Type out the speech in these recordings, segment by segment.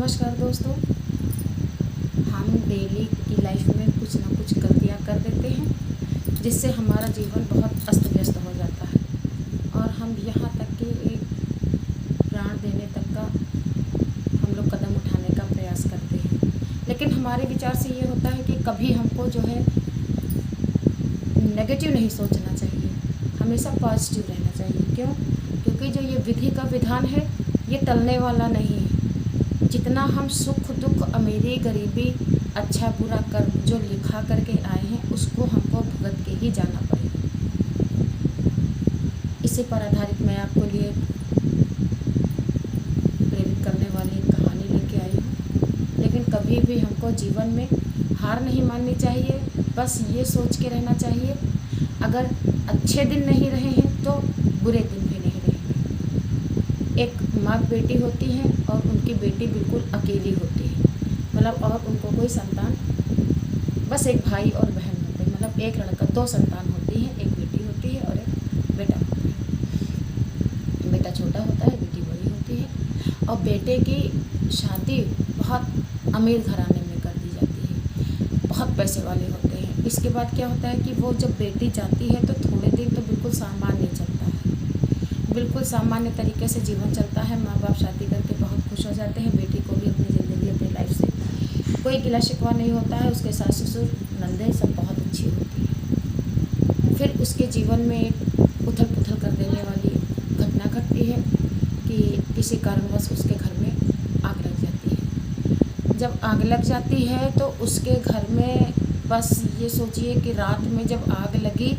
नमस्कार दोस्तों। हम डेली की लाइफ में कुछ ना कुछ गलतियां कर देते हैं जिससे हमारा जीवन बहुत अस्त व्यस्त हो जाता है और हम यहाँ तक कि एक प्राण देने तक का हम लोग कदम उठाने का प्रयास करते हैं। लेकिन हमारे विचार से ये होता है कि कभी हमको जो है नेगेटिव नहीं सोचना चाहिए, हमेशा पॉजिटिव रहना चाहिए। क्यों? क्योंकि जो ये विधि का विधान है ये टलने वाला नहीं है। जितना हम सुख दुख, अमीरी गरीबी, अच्छा बुरा कर्म जो लिखा करके आए हैं उसको हमको भुगत के ही जाना पड़ेगा। इसी पर आधारित मैं आपको लिए प्रेरित करने वाली एक कहानी लेके आई हूँ। लेकिन कभी भी हमको जीवन में हार नहीं माननी चाहिए। बस ये सोच के रहना चाहिए, अगर अच्छे दिन नहीं रहे हैं तो बुरे दिन भी नहीं रहेंगे। एक माँ बेटी होती है और उनकी बेटी बिल्कुल अकेली होती है, मतलब और उनको कोई संतान, बस एक भाई और बहन होते हैं, मतलब एक लड़का, दो संतान होती हैं, एक बेटी होती है और एक बेटा होता है। बेटा छोटा होता है, बेटी बड़ी होती है और बेटे की शादी बहुत अमीर घराने में कर दी जाती है, बहुत पैसे वाले होते हैं। इसके बाद क्या होता है कि वो जब बेटी जाती है तो थोड़े दिन तो बिल्कुल सामान्य चलता है, बिल्कुल सामान्य तरीके से जीवन चलता है। माँ बाप शादी करके बहुत खुश हो जाते हैं, बेटी को भी अपनी ज़िंदगी, अपनी लाइफ से कोई गिला शिकवा नहीं होता है। उसके सास ससुर नंदे सब बहुत अच्छी होती है। फिर उसके जीवन में एक उथल पुथल कर देने वाली घटना घटती है कि किसी कारणवश उसके घर में आग लग जाती है। जब आग लग जाती है तो उसके घर में, बस ये सोचिए कि रात में जब आग लगी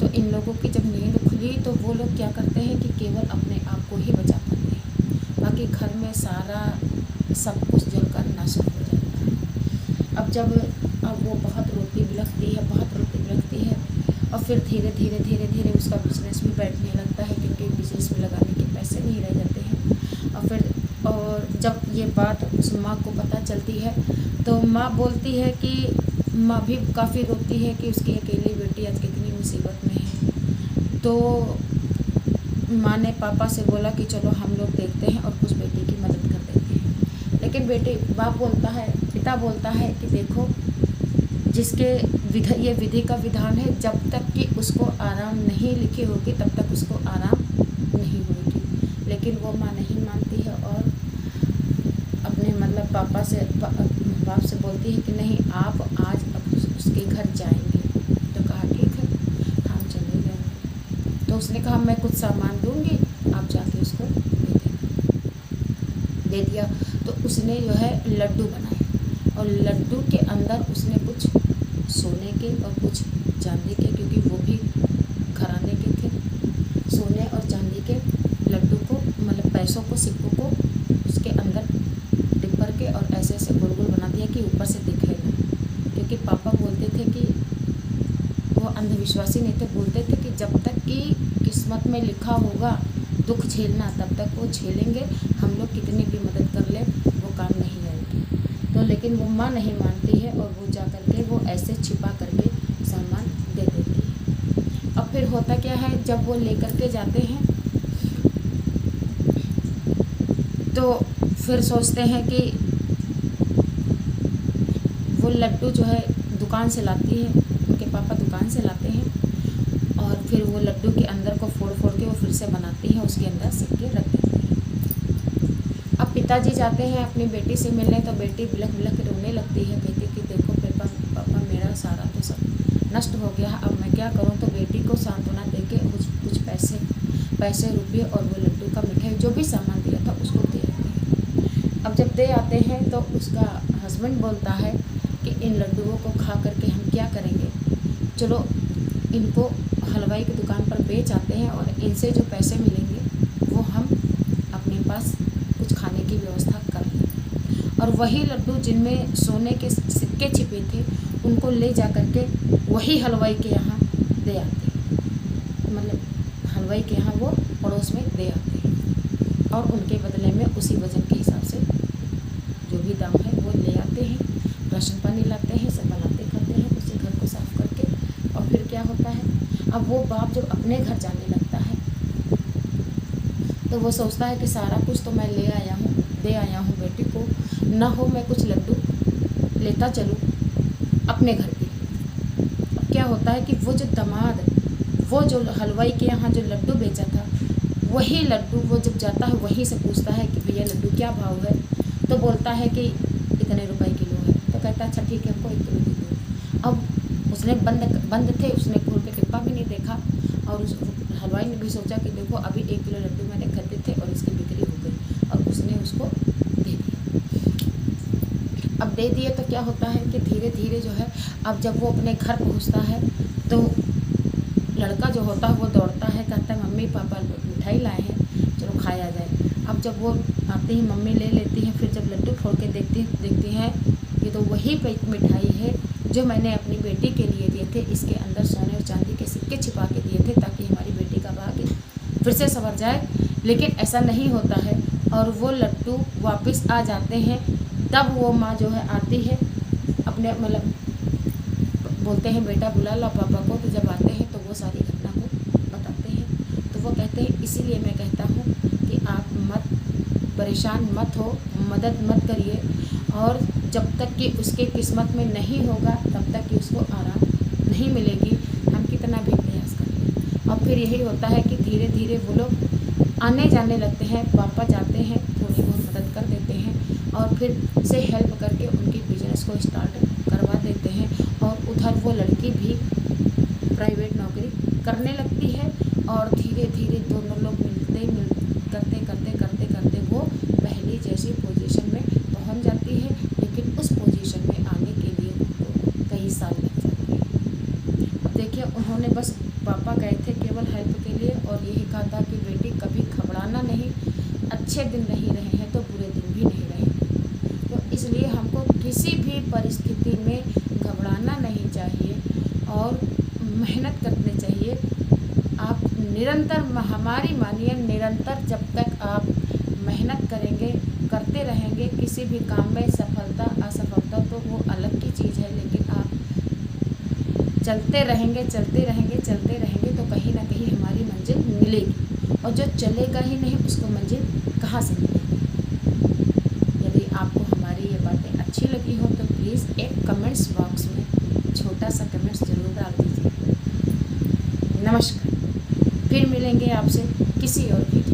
तो इन लोगों की जब नींद खुली तो वो लोग क्या करते हैं कि केवल अपने आप को ही बचा पाते हैं, बाकी घर में सारा सब कुछ जलकर नष्ट हो जाता है। अब वो बहुत रोती बिलखती है, बहुत रोती बिलखती है और फिर धीरे धीरे धीरे धीरे उसका बिजनेस भी बैठने लगता है, क्योंकि बिजनेस में लगाने के पैसे नहीं रह जाते हैं। और जब ये बात उस माँ को पता चलती है तो माँ बोलती है कि माँ भी काफ़ी रोती है कि उसकी अकेली बेटी आज कितनी मुसीबत में है। तो माँ ने पापा से बोला कि चलो हम लोग देखते हैं और कुछ बेटी की मदद कर देते हैं। लेकिन पिता बोलता है कि देखो, ये विधि का विधान है, जब तक कि उसको आराम नहीं लिखी होगी तब तक उसको आराम नहीं होगी। लेकिन वो माँ नहीं मानती है और अपने मतलब बाप से बोलती है कि नहीं, आप आज उसके घर जाएंगे। तो कहा ठीक है, हम चले गए। तो उसने कहा मैं कुछ सामान दूंगी, आप जाके उसको दे दिया। तो उसने जो है लड्डू बनाए और लड्डू के अंदर उसने कुछ सोने के और कुछ चांदी के, क्योंकि वो भी घराने के थे, सोने और चांदी के लड्डू को, मतलब पैसों को, सिक्कों को उसके अंदर डिप करके और ऐसे ऐसे गोल गोल बना दिया कि ऊपर से दिखेगा। क्योंकि पापा बोलते थे कि वो अंधविश्वासी नहीं थे, बोलते थे कि जब तक कि किस्मत में लिखा होगा दुख झेलना तब तक वो झेलेंगे, हम लोग कितनी भी मदद कर ले वो काम नहीं आएगी। तो लेकिन वो माँ नहीं मानती है और वो जा करके वो ऐसे छिपा करके सामान दे देती है। अब फिर होता क्या है, जब वो लेकर के जाते हैं तो फिर सोचते हैं कि वो लड्डू जो है दुकान से लाती है, उनके पापा दुकान से लाते हैं और फिर वो लड्डू के अंदर को फोड़ फोड़ के वो फिर से बनाती हैं, उसके अंदर सिक्के रख देती हैं। अब पिताजी जाते हैं अपनी बेटी से मिलने तो बेटी बिलख बिलख के रोने लगती है, कहती कि देखो पापा मेरा सारा तो सब नष्ट हो गया, अब मैं क्या करूँ। तो बेटी को सांत्वना दे के कुछ पैसे रुपये और वो लड्डू का मिठाई जो भी सामान दिया था उसको दे आते हैं। अब जब दे आते हैं तो उसका हस्बैंड बोलता है कि इन लड्डुओं को खा करके हम क्या करेंगे, चलो इनको हलवाई की दुकान पर बेच आते हैं और इनसे जो पैसे मिलेंगे वो हम अपने पास कुछ खाने की व्यवस्था कर लेंगे। और वही लड्डू जिनमें सोने के सिक्के छिपे थे उनको ले जा करके वही हलवाई के यहाँ दे आते हैं, मतलब हलवाई के यहाँ वो पड़ोस में दे आते हैं और उनके बदले में उसी वजन के हिसाब से जो भी दाम है वो ले आते हैं, राशन पानी लाते हैं, सब बनाते करते हैं, उसी घर को साफ करके। और फिर क्या होता है, अब वो बाप जब अपने घर जाने लगता है तो वो सोचता है कि सारा कुछ तो मैं दे आया हूँ बेटी को, ना हो मैं कुछ लड्डू लेता चलूँ अपने घर के। अब क्या होता है कि वो जो दामाद, वो जो हलवाई के यहाँ जो लड्डू बेचा था, वही लड्डू वो जब जाता है वहीं से पूछता है कि भैया लड्डू क्या भाव है, तो बोलता है कि इतने रुपए किलो है। तो कहता है अच्छा ठीक है, हमको 1 किलो दे दो। अब उसने बंद थे, उसने खोल के डिब्बा भी नहीं देखा, और उस हलवाई ने भी सोचा कि देखो अभी 1 किलो लड्डू मैंने खरीदे थे और इसकी बिक्री हो गई, और उसने उसको दे दिया। अब दे दिए तो क्या होता है कि धीरे धीरे जो है, अब जब वो अपने घर पहुंचता है तो लड़का जो होता है वो दौड़ता है, कहता है मम्मी पापा मिठाई लाए हैं, चलो खाया जाए। अब जब वो आते ही मम्मी ले लेती हैं, फिर जब लड्डू फोड़ के देखती हैं, ये तो वही मिठाई है जो मैंने अपनी बेटी के लिए दिए थे। इसके अंदर सोने और चांदी के सिक्के छिपा के दिए थे ताकि हमारी बेटी का भाग्य फिर से संवर जाए, लेकिन ऐसा नहीं होता है और वो लड्डू वापस आ जाते हैं। तब वो माँ जो है आती है, अपने मतलब बोलते हैं बेटा बुला लो पापा को, तो जब आते हैं तो वो सारी घटना को बताते हैं। तो वो कहते हैं इसीलिए मैं कहता हूँ कि आप मत परेशान मत हो, मदद मत करिए, और जब तक कि उसके किस्मत में नहीं होगा तब तक कि उसको आराम नहीं मिलेगी, हम कितना भी प्रयास कर लें। और फिर यही होता है कि धीरे धीरे वो लोग आने जाने लगते हैं, पापा जाते हैं, थोड़ी बहुत मदद कर देते हैं और फिर से हेल्प करके उनकी बिजनेस को स्टार्ट करवा देते हैं। और उधर वो लड़की भी प्राइवेट नौकरी करने लगती है, और धीरे धीरे दोनों लोग करते वो पहली जैसी पोजीशन में पहुंच जाती है। लेकिन उस पोजीशन में आने के लिए उनको कई साल लग जाते हैं। अब देखिए, उन्होंने बस पापा गए थे केवल हेल्प के लिए और यही कहा था कि बेटी कभी घबराना नहीं, अच्छे दिन नहीं रहे हैं तो बुरे दिन भी नहीं रहेंगे। तो इसलिए हमको किसी भी परिस्थिति में घबराना नहीं चाहिए और मेहनत करनी चाहिए। आप निरंतर, हमारी मानिए, निरंतर जब तक आप मेहनत करेंगे, करते रहेंगे किसी भी काम में, सफलता असफलता तो वो अलग की चीज़ है, लेकिन आप चलते रहेंगे तो कहीं ना कहीं हमारी मंजिल मिलेगी। और जो चलेगा ही नहीं उसको मंजिल कहाँ से मिलेगी। यदि आपको हमारी ये बातें अच्छी लगी हो तो प्लीज़ एक कमेंट्स बॉक्स में छोटा सा कमेंट्स ज़रूर डाल दीजिए। नमस्कार, फिर मिलेंगे आपसे किसी और वीडियो।